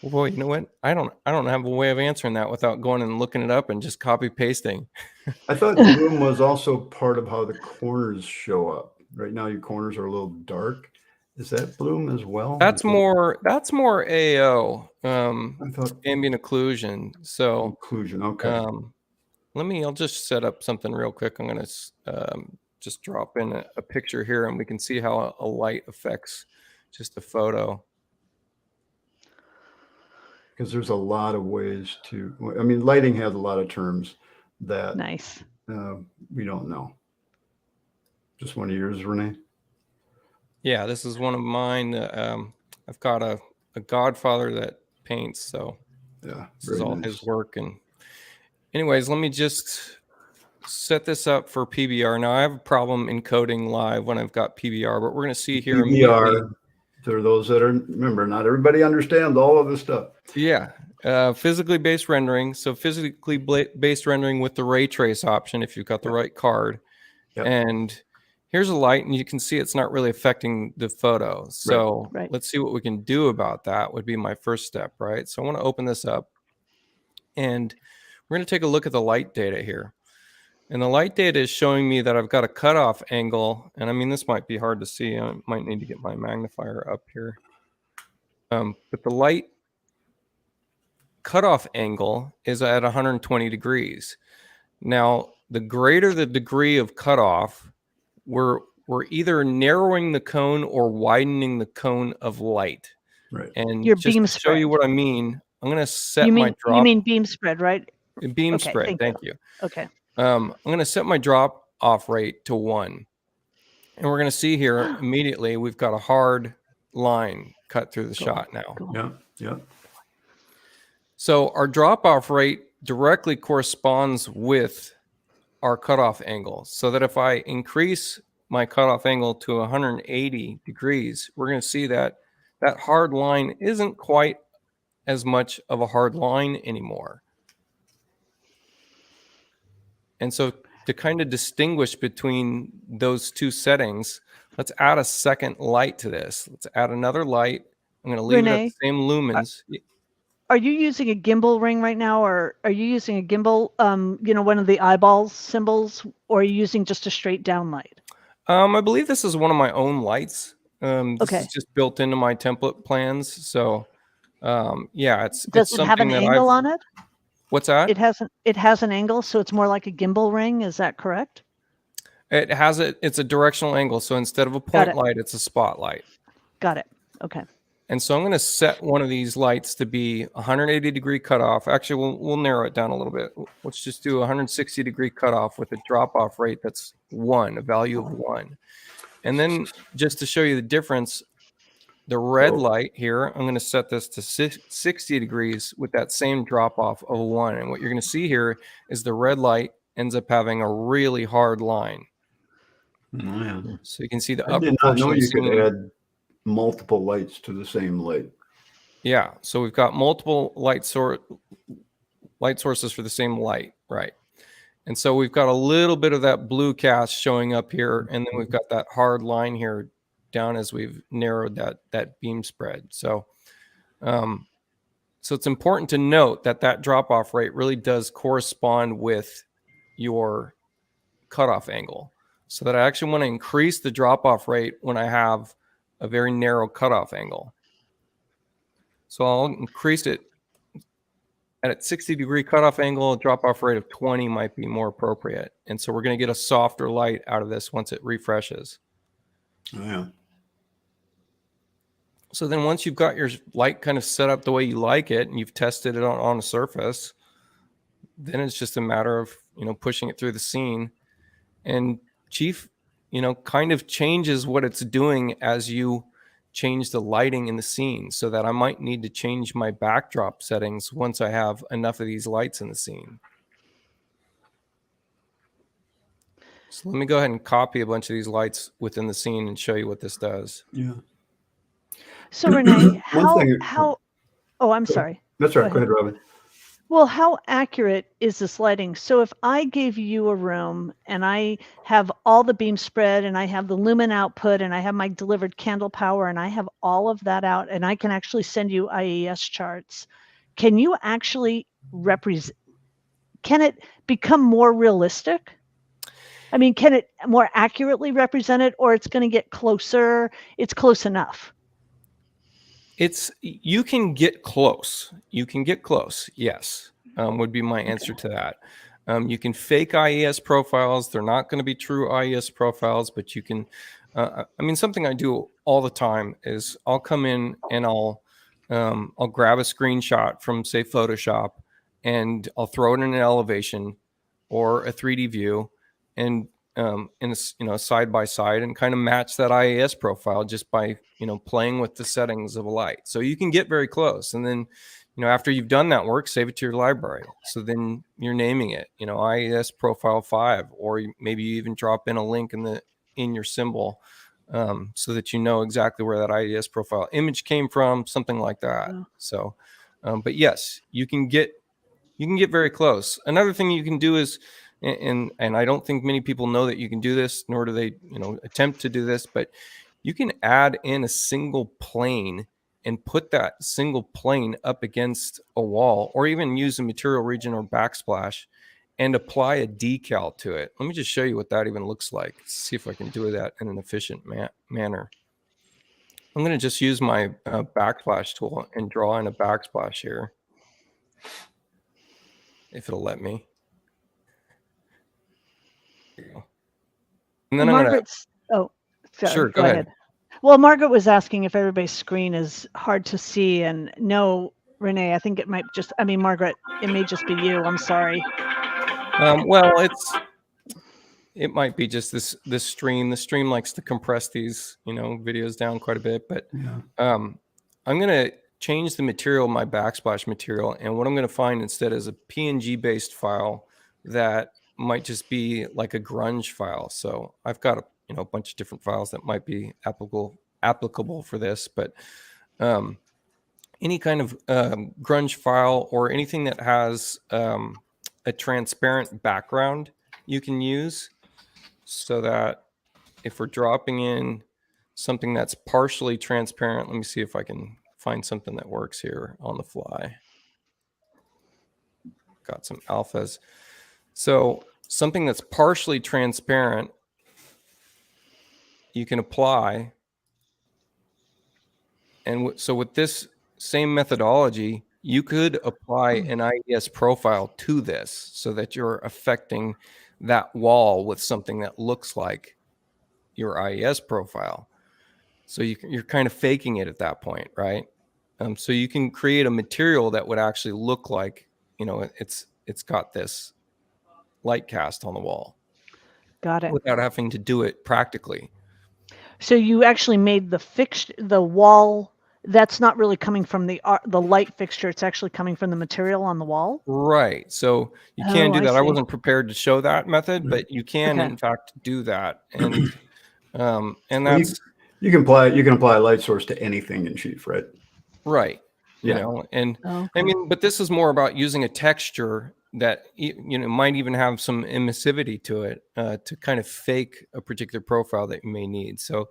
Well, boy, you know what? I don't have a way of answering that without going and looking it up and just copy pasting. I thought bloom was also part of how the corners show up. Right now, your corners are a little dark. Is that bloom as well? That's more AO, I thought ambient occlusion. So occlusion. Okay. I'll just set up something real quick. I'm going to just drop in a picture here, and we can see how a light affects just a photo. Because there's a lot of ways lighting has a lot of terms that we don't know. Just one of yours, Rene? Yeah, this is one of mine. I've got a godfather that paints, so yeah, this is all nice. His work, and anyways, let me just set this up for PBR. Now I have a problem encoding live when I've got PBR, but we're going to see here immediately. For those that are, remember, not everybody understands all of this stuff. Yeah. Physically based rendering. So physically based rendering with the ray trace option if you've got the right card. Yep. And here's a light, and you can see it's not really affecting the photo. So let's see what we can do about that would be my first step, right? So I want to open this up, and we're going to take a look at the light data here. And the light data is showing me that I've got a cutoff angle. And I mean, this might be hard to see. I might need to get my magnifier up here. But the light cutoff angle is at 120 degrees. Now, the greater the degree of cutoff, we're either narrowing the cone or widening the cone of light. Right. And your just beam to spread. show you what I mean, I'm going to set my drop. You mean beam spread, right? Beam spread. Thank you. Okay. I'm going to set my drop off rate to 1. And we're going to see here immediately we've got a hard line cut through the shot now. Yeah. Yeah. So our drop off rate directly corresponds with our cutoff angle. So that if I increase my cutoff angle to 180 degrees, we're going to see that that hard line isn't quite as much of a hard line anymore. And so to kind of distinguish between those two settings, let's add a second light to this. Let's add another light. I'm going to leave it at the same lumens. Are you using a gimbal ring right now, or are you using a gimbal, one of the eyeball symbols, or are you using just a straight down light? I believe this is one of my own lights. This is just built into my template plans. So yeah, Does it have an angle on it? What's that? It has an angle, so it's more like a gimbal ring. Is that correct? It has it's a directional angle. So instead of a point light, it's a spotlight. Got it. Okay. And so I'm going to set one of these lights to be 180 degree cutoff. Actually, we'll narrow it down a little bit. Let's just do 160 degree cutoff with a drop off rate that's 1, a value of 1. And then just to show you the difference, the red light here, I'm going to set this to 60 degrees with that same drop off of 1. And what you're going to see here is the red light ends up having a really hard line. Oh, yeah. So you can see the I upper did not know portion you could add multiple lights to the same light. Yeah. So we've got multiple light sources for the same light. Right. And so we've got a little bit of that blue cast showing up here. And then we've got that hard line here down as we've narrowed that beam spread. So, so it's important to note that drop off rate really does correspond with your cutoff angle. So that I actually want to increase the drop off rate when I have a very narrow cutoff angle. So I'll increase it at a 60 degree cutoff angle. A drop off rate of 20 might be more appropriate. And so we're going to get a softer light out of this once it refreshes. Oh, yeah. So then once you've got your light kind of set up the way you like it and you've tested it on a surface, then it's just a matter of, pushing it through the scene. And Chief, kind of changes what it's doing as you change the lighting in the scene, so that I might need to change my backdrop settings once I have enough of these lights in the scene. So let me go ahead and copy a bunch of these lights within the scene and show you what this does. Yeah. So Rene, I'm sorry. That's right. Go ahead, Robin. Well, how accurate is this lighting? So if I gave you a room and I have all the beam spread and I have the lumen output and I have my delivered candle power and I have all of that out and I can actually send you IES charts, can you actually can it become more realistic? I mean, can it more accurately represent it, or it's going to get closer? It's close enough. You can get close. You can get close. Yes, would be my answer to that. You can fake IES profiles. They're not going to be true IES profiles, but you can. Something I do all the time is I'll come in and I'll grab a screenshot from, say, Photoshop, and I'll throw it in an elevation or a 3D view, and in a side by side, and kind of match that IES profile just by playing with the settings of a light. So you can get very close, and then after you've done that work, save it to your library. So then you're naming it, IES profile 5, or maybe you even drop in a link in your symbol, so that you know exactly where that IES profile image came from, something like that. Yeah. So, but yes, you can get very close. Another thing you can do is, and I don't think many people know that you can do this, nor do they, attempt to do this, but you can add in a single plane and put that single plane up against a wall, or even use a material region or backsplash and apply a decal to it. Let me just show you what that even looks like. See if I can do that in an efficient manner. I'm going to just use my backsplash tool and draw in a backsplash here, if it'll let me. There you go. And then Margaret's, sure, go ahead. Well, Margaret was asking if everybody's screen is hard to see, and no, Rene, I think it might just, Margaret, it may just be you. I'm sorry. Well, it might be just this stream. The stream likes to compress these, videos down quite a bit, but I'm going to change the material, my backsplash material, and what I'm going to find instead is a PNG based file that might just be like a grunge file. So I've got a bunch of different files that might be applicable for this, but any kind of grunge file or anything that has a transparent background you can use, so that if we're dropping in something that's partially transparent, let me see if I can find something that works here on the fly. Got some alphas. So something that's partially transparent, you can apply. And so with this same methodology, you could apply an IES profile to this so that you're affecting that wall with something that looks like your IES profile. So you're kind of faking it at that point, right? So you can create a material that would actually look like, it's got this light cast on the wall. Got it. Without having to do it practically. So you actually made the wall that's not really coming from the light fixture. It's actually coming from the material on the wall. Right. So you can do that. I wasn't prepared to show that method, but you can in fact do that. And that's you can apply a light source to anything in Chief, right? Right. Yeah. But this is more about using a texture that might even have some emissivity to it, to kind of fake a particular profile that you may need. So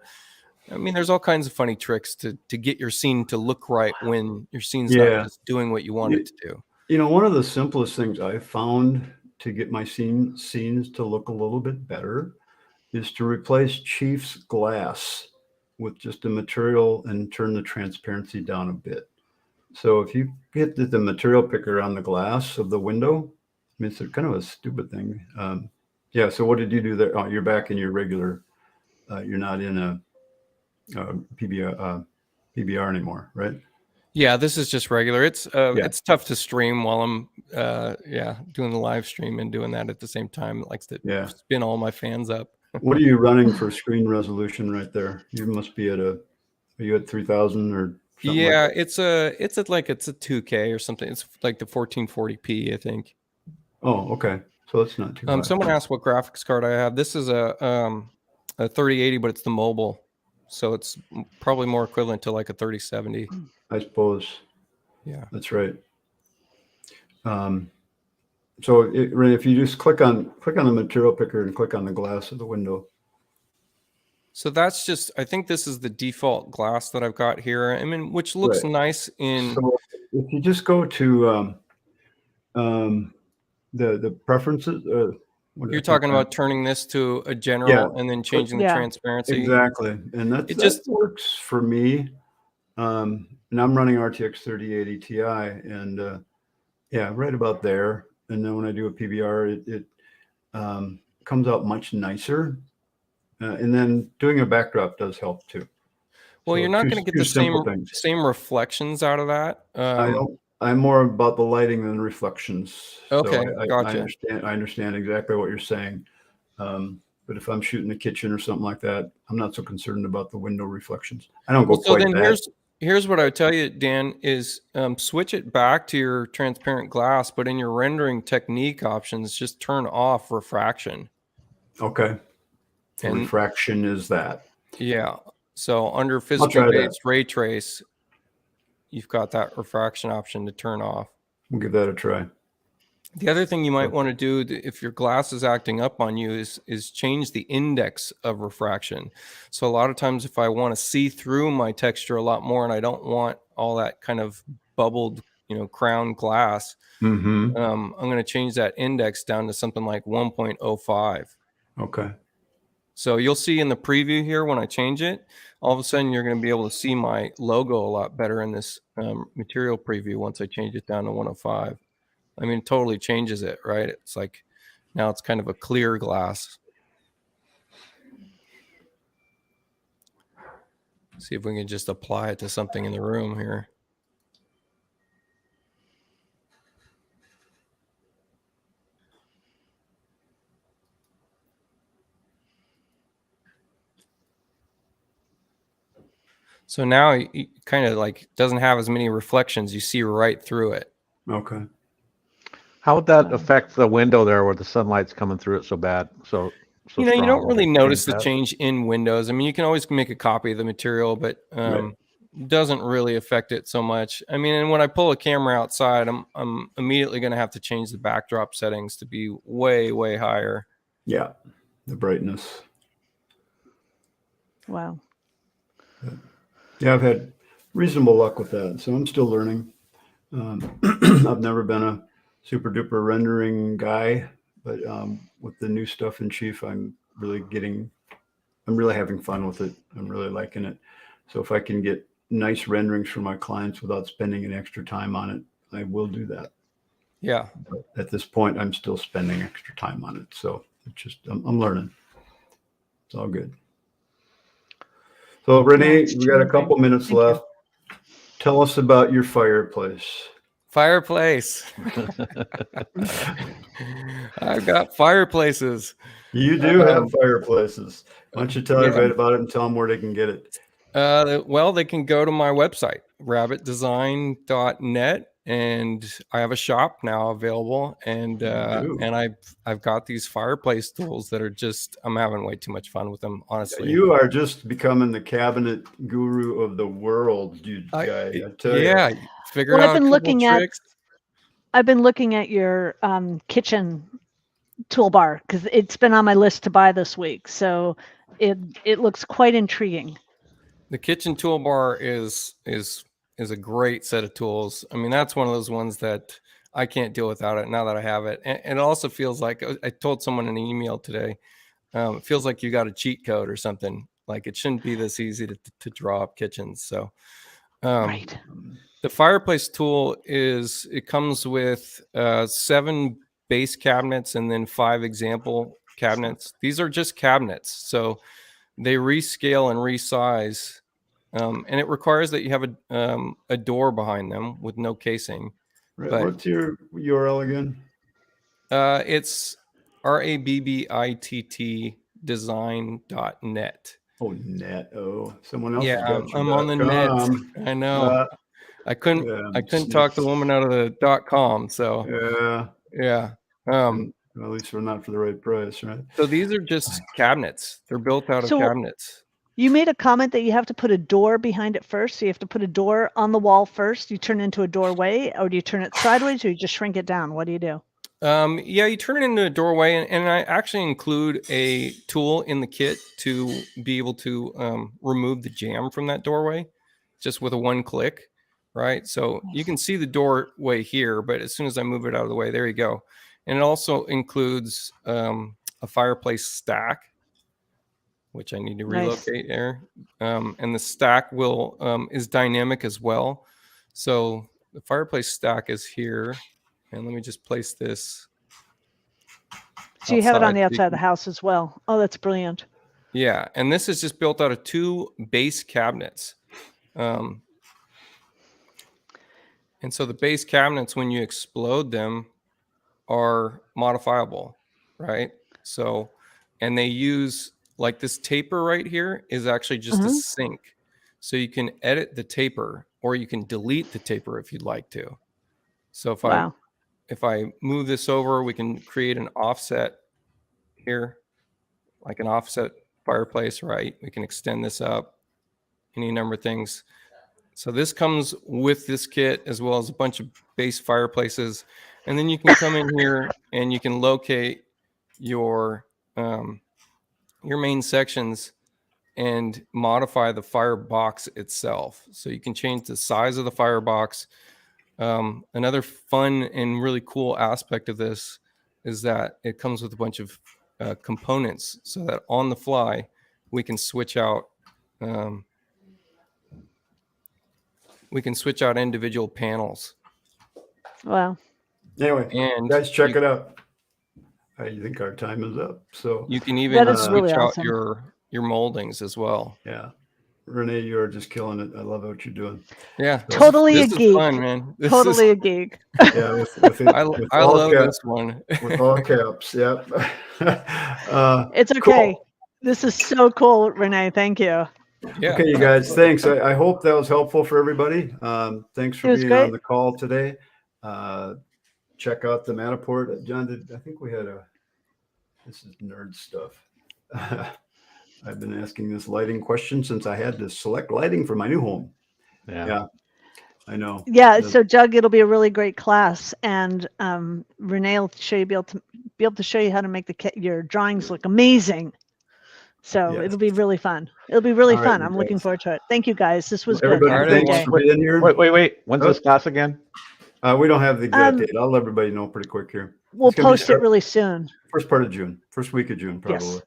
there's all kinds of funny tricks to get your scene to look right when your scene's not just doing what you want it to do. One of the simplest things I've found to get my scenes to look a little bit better is to replace Chief's glass with just a material and turn the transparency down a bit. So if you hit the material picker on the glass of the window, it's kind of a stupid thing. So what did you do there? Oh, you're back in your regular, you're not in a PBR anymore, right? Yeah, this is just regular. It's tough to stream while I'm doing the live stream and doing that at the same time. It likes to spin all my fans up. What are you running for screen resolution right there? You must be are you at 3000 or something? Yeah, like it's a 2K or something. It's like the 1440p, I think. Oh, okay. So it's not too bad. Someone asked what graphics card I have. This is a 3080, but it's the mobile. So it's probably more equivalent to like a 3070. I suppose. Yeah. That's right. So if you just click on the material picker and click on the glass of the window. So that's just, I think this is the default glass that I've got here. Which looks nice in. So if you just go to the preferences. You're talking about turning this to a general and then changing the transparency. Exactly. And that works for me. And I'm running RTX 3080 Ti and right about there. And then when I do a PBR, it comes out much nicer. And then doing a backdrop does help too. Well, you're not going to get the same reflections out of that. I'm more about the lighting than reflections. Okay, so gotcha. I understand exactly what you're saying. But if I'm shooting the kitchen or something like that, I'm not so concerned about the window reflections. I don't go quite that. Here's what I would tell you, Dan, is switch it back to your transparent glass, but in your rendering technique options, just turn off refraction. Okay. And And refraction is that. Yeah. So under physical based ray trace, you've got that refraction option to turn off. We'll give that a try. The other thing you might want to do if your glass is acting up on you is change the index of refraction. So a lot of times if I want to see through my texture a lot more and I don't want all that kind of bubbled, crown glass, I'm going to change that index down to something like 1.05. Okay. So you'll see in the preview here when I change it, all of a sudden you're going to be able to see my logo a lot better in this material preview once I change it down to 105. I mean, it totally changes it, right? It's like now it's kind of a clear glass. See if we can just apply it to something in the room here. So now it kind of like doesn't have as many reflections. You see right through it. Okay. How would that affect the window there where the sunlight's coming through it so bad? So you don't really notice the change in Windows. I mean, you can always make a copy of the material, but doesn't really affect it so much. I mean, and when I pull a camera outside, I'm immediately going to have to change the backdrop settings to be way, way higher. Yeah, the brightness. Wow. Yeah, I've had reasonable luck with that, so I'm still learning. I've never been a super duper rendering guy, but with the new stuff in Chief, I'm really having fun with it. I'm really liking it. So if I can get nice renderings for my clients without spending any extra time on it, I will do that. Yeah. But at this point, I'm still spending extra time on it. So it's just, I'm learning. It's all good. So Rene, we got a couple minutes left. Tell us about your fireplace. Fireplace. I've got fireplaces. You do have fireplaces. Why don't you tell everybody about it and tell them where they can get it? Well, they can go to my website, rabbitdesign.net, and I have a shop now available, and I've got these fireplace tools that are just, I'm having way too much fun with them, honestly. You are just becoming the cabinet guru of the world, dude. I tell you. Figure out I've been looking at your kitchen toolbar because it's been on my list to buy this week. So it looks quite intriguing. The kitchen toolbar is a great set of tools. I mean, that's one of those ones that I can't deal without it now that I have it. And it also feels like, I told someone in an email today, it feels like you got a cheat code or something. Like it shouldn't be this easy to draw up kitchens. So right. The fireplace tool it comes with 7 base cabinets and then 5 example cabinets. These are just cabinets. So they rescale and resize, and it requires that you have a door behind them with no casing. Right. What's your URL again? It's RABBITT design.net. Oh, net. Oh, someone else. Yeah, I'm on the net. I know. I couldn't talk the woman out of the .com. So yeah. Well, at least we're not for the right price, right? So these are just cabinets. They're built out of cabinets. You made a comment that you have to put a door behind it first. So you have to put a door on the wall first. You turn it into a doorway, or do you turn it sideways, or you just shrink it down? What do you do? You turn it into a doorway, and I actually include a tool in the kit to be able to remove the jamb from that doorway, just with a one click, right? So you can see the doorway here, but as soon as I move it out of the way, there you go. And it also includes a fireplace stack, which I need to relocate there. And the stack is dynamic as well. So the fireplace stack is here. And let me just place this. So you have it on the outside of the house as well. Oh, that's brilliant. Yeah. And this is just built out of 2 base cabinets. And so the base cabinets, when you explode them, are modifiable, right? So, and they use, like, this taper right here is actually just a sink. So you can edit the taper, or you can delete the taper if you'd like to. So if I move this over, we can create an offset here, like an offset fireplace, right? We can extend this up, any number of things. So this comes with this kit, as well as a bunch of base fireplaces. And then you can come in here and you can locate your main sections and modify the firebox itself. So you can change the size of the firebox. Another fun and really cool aspect of this is that it comes with a bunch of components, so that on the fly we can switch out individual panels. Wow. Anyway, And guys, check it out. I think our time is up. So you can even switch really out awesome. your moldings as well. Yeah. Renee, you're just killing it. I love what you're doing. Yeah. Totally this a geek. Is fun, man. Totally a geek. Yeah, I love this one. With all caps. Yep. It's okay. Cool. This is so cool, Renee. Thank you. Yeah. Okay, you guys, thanks. I hope that was helpful for everybody. Thanks for being on the call today. Check out the Matterport. John, I think we had this is nerd stuff. I've been asking this lighting question since I had to select lighting for my new home. Yeah, I know. Yeah, so Jug, it'll be a really great class, and Renee will be able to show you how to make your drawings look amazing. So Yes. It'll be really fun. It'll be really fun. I'm looking forward to it. Thank you guys. This was good. Everybody, thanks for being here. Wait. When's this class again? We don't have the exact date. I'll let everybody know pretty quick here. We'll post it really soon. First part of June, first week of June, probably. Yes.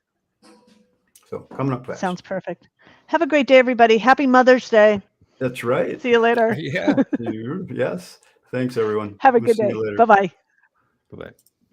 So coming up fast. Sounds perfect. Have a great day, everybody. Happy Mother's Day. That's right. See you later. Yeah. Yes. Thanks, everyone. Have a good day. Bye-bye. Bye-bye.